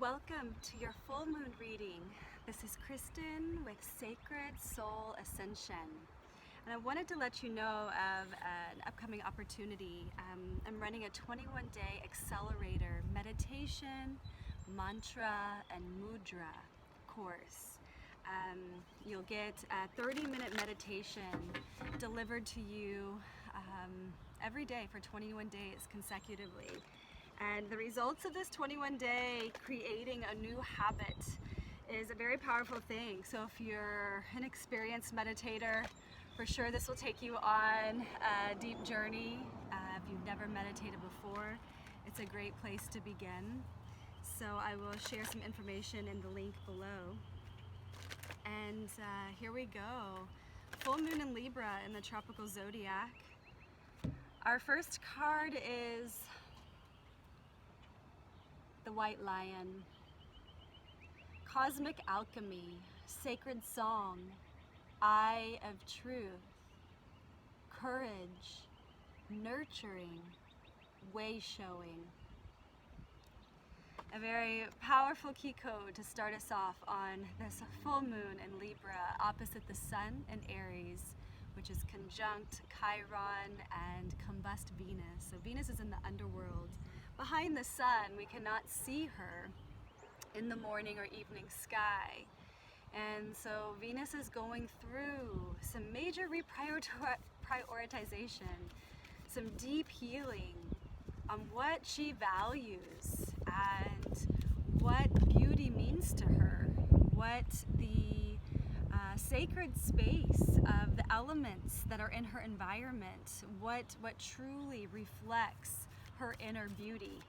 welcome to your full moon reading. This is Kristen with Sacred Soul Ascension. And I wanted to let you know of an upcoming opportunity. I'm running a 21-day Accelerator meditation, mantra, and mudra course. You'll get a 30-minute meditation delivered to you every day for 21 days consecutively. And the results of this 21-day creating a new habit is a very powerful thing. So if you're an experienced meditator, for sure this will take you on a deep journey. If you've never meditated before, it's a great place to begin. So I will share some information in the link below. And here we go. Full moon in Libra in the tropical zodiac. Our first card is the White Lion. Cosmic alchemy, sacred song, eye of truth, courage, nurturing, way showing. A very powerful key code to start us off on this full moon in Libra, opposite the sun in Aries, which is conjunct Chiron and combust Venus. So Venus is in the underworld. Behind the sun, we cannot see her in the morning or evening sky. And so Venus is going through some major reprioritization, some deep healing on what she values and what beauty means to her, what the sacred space of the elements that are in her environment, what truly reflects her inner beauty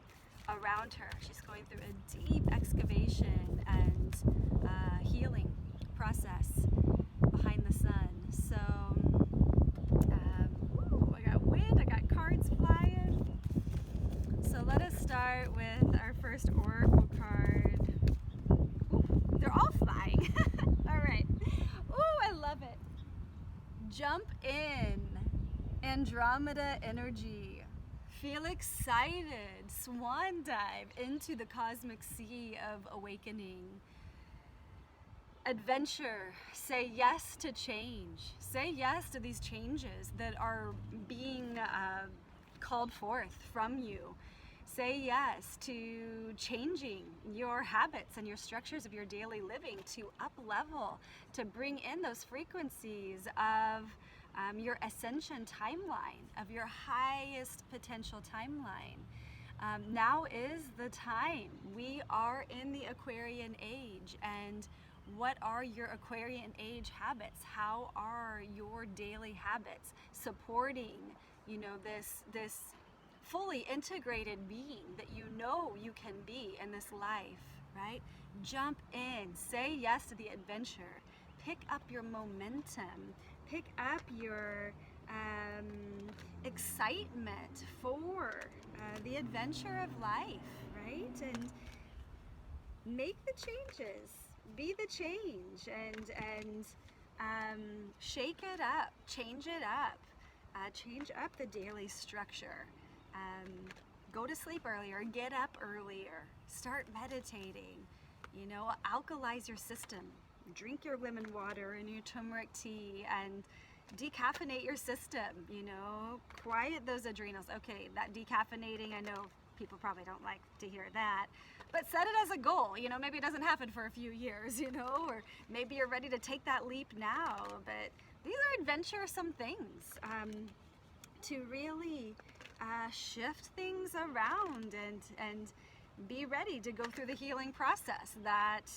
around her. She's going through a deep excavation and healing process behind the sun. So, I got wind, I got cards flying. So let us start with our first oracle card. Ooh, they're all flying. All right. Ooh, I love it. Jump in, Andromeda energy. Feel excited, swan dive into the cosmic sea of awakening. Adventure, say yes to change. Say yes to these changes that are being called forth from you. Say yes to changing your habits and your structures of your daily living to up level, to bring in those frequencies of your ascension timeline, of your highest potential timeline. Now is the time. We are in the Aquarian age, and what are your Aquarian age habits? How are your daily habits supporting, this fully integrated being that you know you can be in this life, right? Jump in, say yes to the adventure, pick up your momentum, pick up your excitement for the adventure of life, right? And make the changes, be the change, and shake it up, change it up, change up the daily structure. Go to sleep earlier, get up earlier, start meditating, alkalize your system. Drink your lemon water and your turmeric tea and decaffeinate your system, quiet those adrenals. Okay, that decaffeinating, I know people probably don't like to hear that, but set it as a goal. Maybe it doesn't happen for a few years, or maybe you're ready to take that leap now, but these are adventuresome things to really shift things around and be ready to go through the healing process that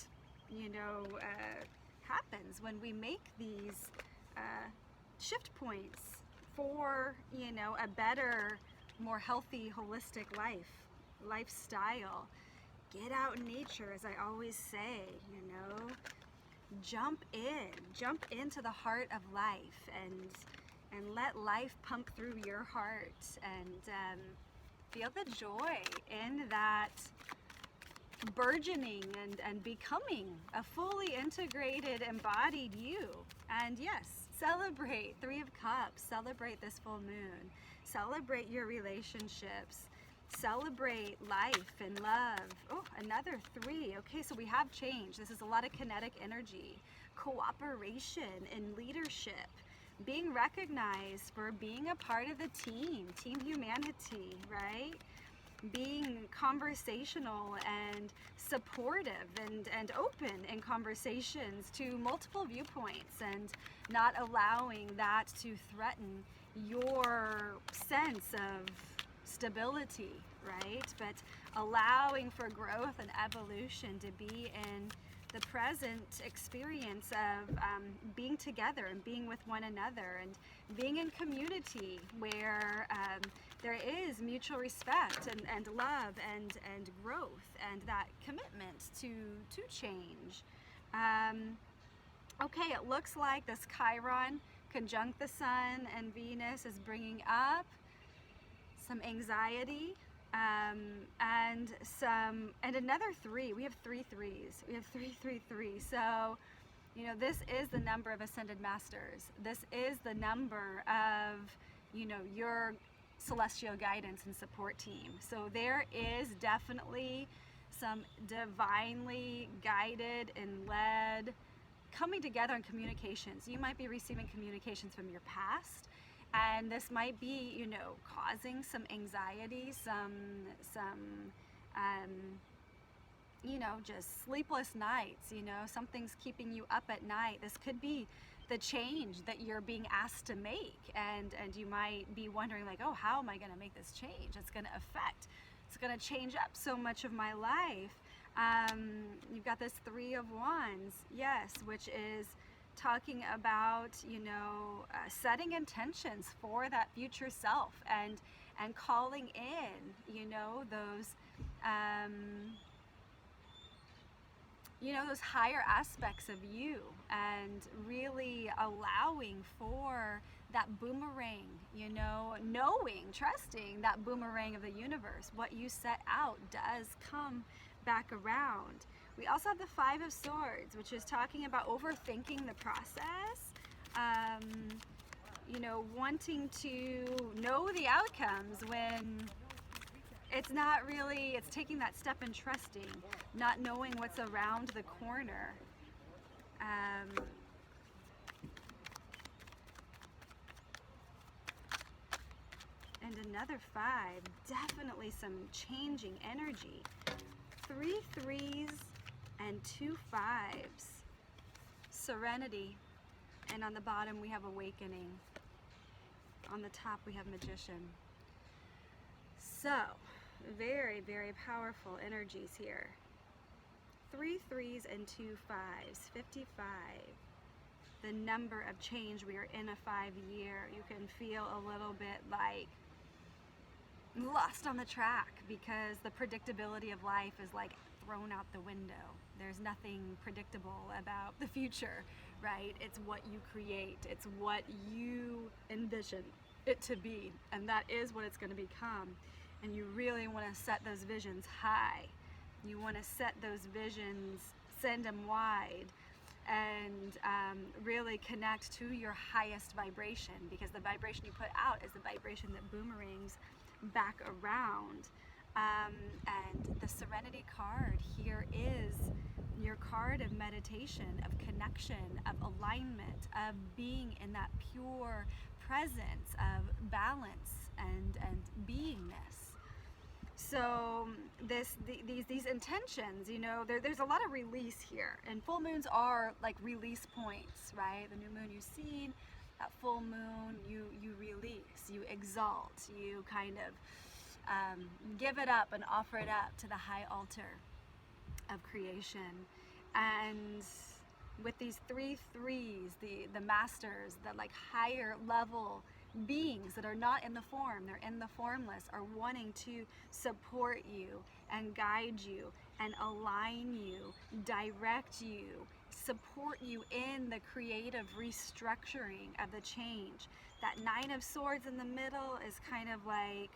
happens when we make these shift points for a better, more healthy, holistic lifestyle. Get out in nature, as I always say. Jump into the heart of life and let life pump through your heart and feel the joy in that burgeoning and becoming a fully integrated, embodied you. And yes, celebrate Three of Cups, celebrate this full moon, celebrate your relationships, celebrate life and love. Oh, another 3. Okay, so we have change. This is a lot of kinetic energy, cooperation and leadership, being recognized for being a part of the team humanity, right? Being conversational and supportive and open in conversations to multiple viewpoints, and not allowing that to threaten your sense of stability, right? But allowing for growth and evolution to be in the present experience of being together and being with one another, and being in community where there is mutual respect and love and growth and that commitment to change. Okay, it looks like this Chiron conjunct the Sun and Venus is bringing up some anxiety, and another 3. We have 3 3s. We have 333. So, you know, this is the number of ascended masters. This is the number of, you know, your celestial guidance and support team. So there is definitely some divinely guided and led coming together in communications. You might be receiving communications from your past, and this might be, you know, causing some anxiety, some you know, just sleepless nights, you know, something's keeping you up at night. This could be the change that you're being asked to make, and you might be wondering like, oh, how am I going to make this change? It's going to change up so much of my life. You've got this 3 of Wands, yes, which is talking about, you know, setting intentions for that future self, and calling in, you know, those you know, those higher aspects of you, and really allowing for that boomerang, you know, knowing, trusting that boomerang of the universe. What you set out does come back around. We also have the 5 of Swords, which is talking about overthinking the process, you know, wanting to know the outcomes when it's not really, it's taking that step and trusting, not knowing what's around the corner. And another 5, definitely some changing energy. 3 3s and 2 5s. Serenity. And on the bottom we have Awakening. On the top we have Magician. So, very, very powerful energies here. 3 3s and 2 5s, 55. The number of change. We are in a 5-year. You can feel a little bit like lost on the track, because the predictability of life is like thrown out the window. There's nothing predictable about the future, right? It's what you create. It's what you envision it to be, and that is what it's going to become. And you really want to set those visions high. You want to set those visions, send them wide, and really connect to your highest vibration, because the vibration you put out is the vibration that boomerangs back around. And the Serenity card here is your card of meditation, of connection, of alignment, of being in that pure presence of balance and beingness. So these intentions, you know, there's a lot of release here, and full moons are like release points, right? The new moon you've seen, that full moon, you release, you exalt, you kind of give it up and offer it up to the high altar of creation. And with these 3 3s, the masters, the like higher level beings that are not in the form, they're in the formless, are wanting to support you and guide you and align you, direct you, support you in the creative restructuring of the change. That 9 of Swords in the middle is kind of like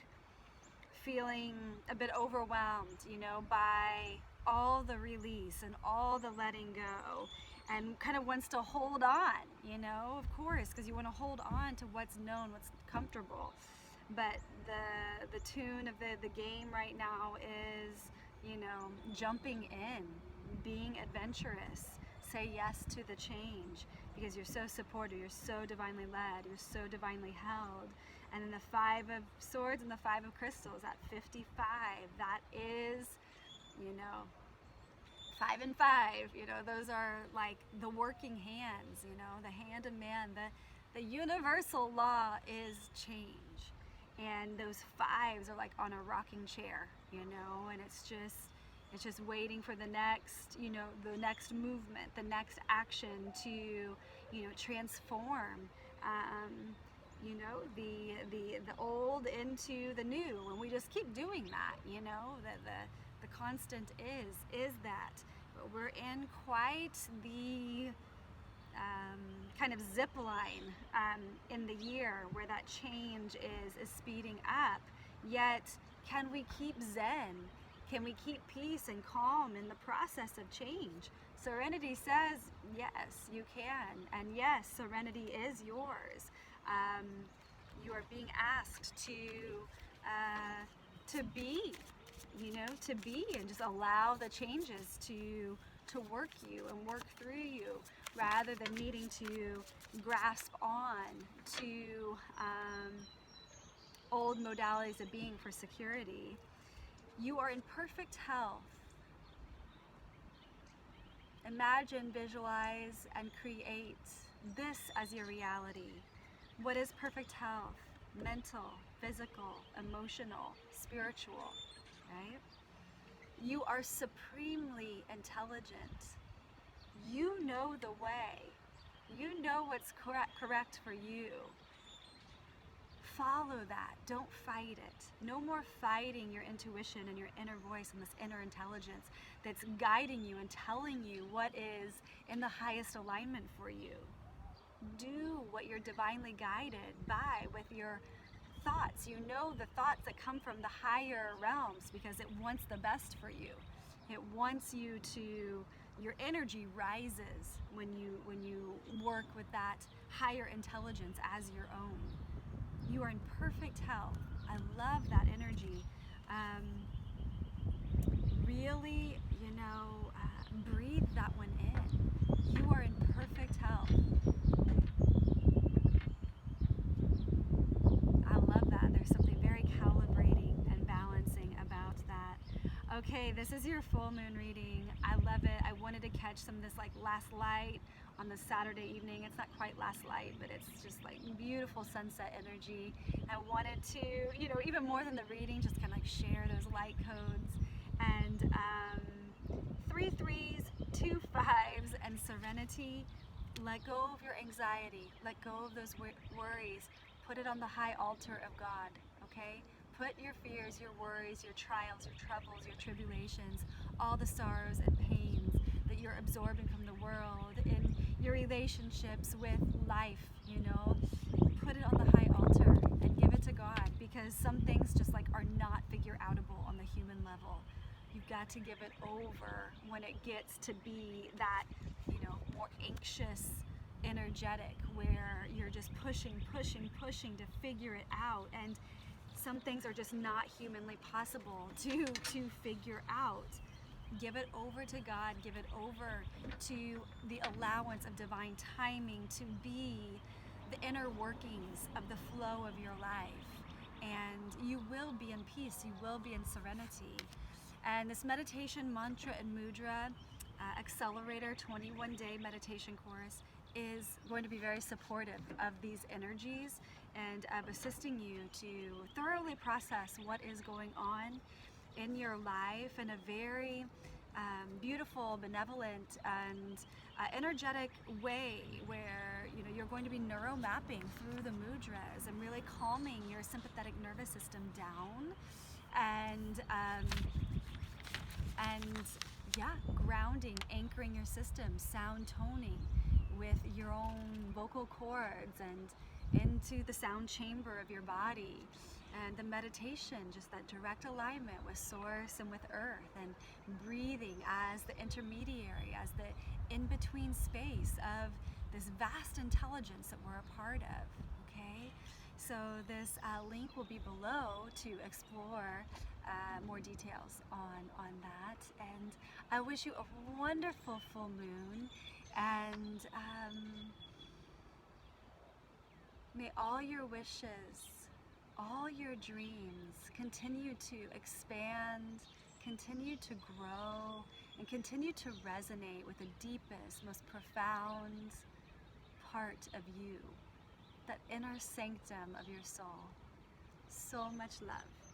feeling a bit overwhelmed, you know, by all the release and all the letting go, and kind of wants to hold on, you know, of course, because you want to hold on to what's known, what's comfortable. But the tune of the game right now is, you know, jumping in, being adventurous. Say yes to the change because you're so supported, you're so divinely led, you're so divinely held. And then the Five of Swords and the Five of Crystals at 55, that is, 5 and 5, those are like the working hands, the hand of man. The universal law is change. And those fives are like on a rocking chair, and it's just waiting for the next, the next movement, the next action to, transform, the old into the new. And we just keep doing that, the constant is that. But we're in quite the kind of zip line in the year where that change is speeding up. Yet, can we keep zen? Can we keep peace and calm in the process of change? Serenity says, yes, you can. And yes, serenity is yours. You are being asked to be, to be, and just allow the changes to work you and work through you, rather than needing to grasp on to old modalities of being for security. You are in perfect health. Imagine, visualize, and create this as your reality. What is perfect health? Mental, physical, emotional, spiritual, right? You are supremely intelligent. You know the way. You know what's correct for you. Follow that. Don't fight it. No more fighting your intuition and your inner voice and this inner intelligence that's guiding you and telling you what is in the highest alignment for you. Do what you're divinely guided by with your thoughts. You know the thoughts that come from the higher realms because it wants the best for you. It wants you to, your energy rises when you work with that higher intelligence as your own. You are in perfect health. I love that energy. Really, breathe that one in. You are in perfect health. I love that. There's something very calibrating and balancing about that. Okay, this is your full moon reading. I love it. I wanted to catch some of this like last light on the Saturday evening. It's not quite last light, but it's just like beautiful sunset energy. I wanted to, even more than the reading, just kind of like share those light codes. And 3 3s, 2 5s, and serenity. Let go of your anxiety. Let go of those worries. Put it on the high altar of God, okay? Put your fears, your worries, your trials, your troubles, your tribulations, all the sorrows and pains that you're absorbing from the world in your relationships with life, put it on the high altar and give it to God, because some things just like are not figure outable on the human level. You've got to give it over when it gets to be that, more anxious, energetic, where you're just pushing to figure it out. And some things are just not humanly possible to figure out. Give it over to God. Give it over to the allowance of divine timing to be the inner workings of the flow of your life. And you will be in peace. You will be in serenity. And this meditation mantra and mudra, Accelerator 21-day meditation course, is going to be very supportive of these energies and of assisting you to thoroughly process what is going on in your life in a very beautiful, benevolent, and energetic way, where you're going to be neuromapping through the mudras and really calming your sympathetic nervous system down, and grounding, anchoring your system, sound toning with your own vocal cords and into the sound chamber of your body. And the meditation, just that direct alignment with source and with earth, and breathing as the intermediary, as the in-between space of this vast intelligence that we're a part of, okay? So this link will be below to explore more details on that. I wish you a wonderful full moon, and may all your wishes, all your dreams continue to expand, continue to grow, and continue to resonate with the deepest, most profound part of you, that inner sanctum of your soul. So much love.